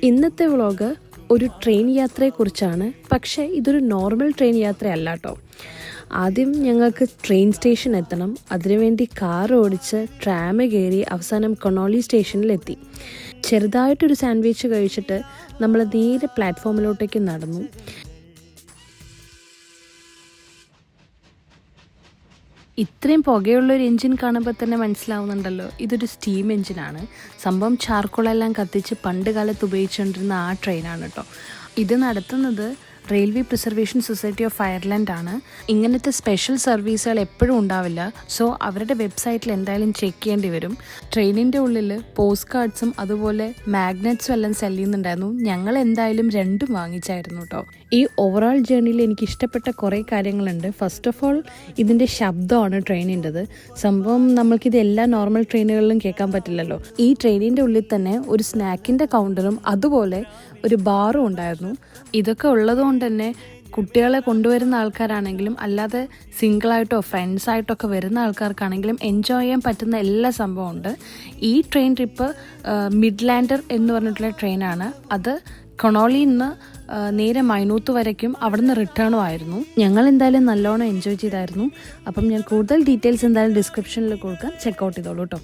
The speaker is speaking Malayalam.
ഇന്നത്തെ വ്ളോഗ് ഒരു ട്രെയിൻ യാത്രയെക്കുറിച്ചാണ്. പക്ഷേ ഇതൊരു നോർമൽ ട്രെയിൻ യാത്രയല്ല കേട്ടോ. ആദ്യം ഞങ്ങൾക്ക് ട്രെയിൻ സ്റ്റേഷൻ എത്തണം. അതിനുവേണ്ടി കാർ ഓടിച്ച് ട്രാം കയറി അവസാനം കൊണോളി സ്റ്റേഷനിലെത്തി. ചെറുതായിട്ടൊരു സാൻഡ്വിച്ച് കഴിച്ചിട്ട് നമ്മൾ നേരെ പ്ലാറ്റ്ഫോമിലോട്ടേക്ക് നടന്നു. ഇത്രയും പുകയുള്ളൊരു എൻജിൻ കാണുമ്പോൾ തന്നെ മനസ്സിലാവുന്നുണ്ടല്ലോ, ഇതൊരു സ്റ്റീം എൻജിനാണ്. സംഭവം ചാർക്കോളെല്ലാം കത്തിച്ച് പണ്ട് കാലത്ത് ഉപയോഗിച്ചുകൊണ്ടിരുന്ന ആ ട്രെയിനാണ് കേട്ടോ. ഇത് നടത്തുന്നത് railway preservation society of Ireland ആണ്. ഇങ്ങനത്തെ സ്പെഷ്യൽ സർവീസുകൾ എപ്പോഴും ഉണ്ടാവില്ല. സോ അവരുടെ വെബ്സൈറ്റിൽ എന്തായാലും ചെക്ക് ചെയ്യേണ്ടി വരും. ട്രെയിനിൻ്റെ ഉള്ളിൽ പോസ്റ്റ് കാർഡ്സും അതുപോലെ മാഗ്നറ്റ്സും എല്ലാം സെല് ചെയ്യുന്നുണ്ടായിരുന്നു. ഞങ്ങൾ എന്തായാലും രണ്ടും വാങ്ങിച്ചായിരുന്നു കേട്ടോ. ഈ ഓവറോൾ ജേർണിയിൽ എനിക്ക് ഇഷ്ടപ്പെട്ട കുറേ കാര്യങ്ങളുണ്ട്. ഫസ്റ്റ് ഓഫ് ഓൾ ഇതിൻ്റെ ശബ്ദമാണ് ട്രെയിനിൻ്റെത്. സംഭവം നമ്മൾക്കിത് എല്ലാ നോർമൽ ട്രെയിനുകളിലും കേൾക്കാൻ പറ്റില്ലല്ലോ. ഈ ട്രെയിനിൻ്റെ ഉള്ളിൽ തന്നെ ഒരു സ്നാക്കിൻ്റെ കൗണ്ടറും അതുപോലെ ഒരു ബാറും ഉണ്ടായിരുന്നു. ഇതൊക്കെ ഉള്ളതുകൊണ്ട് തന്നെ കുട്ടികളെ കൊണ്ടുവരുന്ന ആൾക്കാരാണെങ്കിലും അല്ലാതെ സിംഗിളായിട്ടോ ഫ്രണ്ട്സായിട്ടോ ഒക്കെ വരുന്ന ആൾക്കാർക്കാണെങ്കിലും എൻജോയ് ചെയ്യാൻ പറ്റുന്ന എല്ലാ സംഭവമുണ്ട്. ഈ ട്രെയിൻ ട്രിപ്പ് മിഡ്ലാൻഡർ എന്ന് പറഞ്ഞിട്ടുള്ള ട്രെയിനാണ്. അത് കൊണോളിയിൽ നിന്ന് നേരെ മൈനൂത്ത് വരയ്ക്കും അവിടുന്ന് റിട്ടേണും ആയിരുന്നു. ഞങ്ങൾ എന്തായാലും നല്ലോണം എൻജോയ് ചെയ്തായിരുന്നു. അപ്പം ഞാൻ കൂടുതൽ ഡീറ്റെയിൽസ് എന്തായാലും ഡിസ്ക്രിപ്ഷനിൽ കൊടുക്കാം, ചെക്കൗട്ട് ചെയ്തോളൂ കേട്ടോ.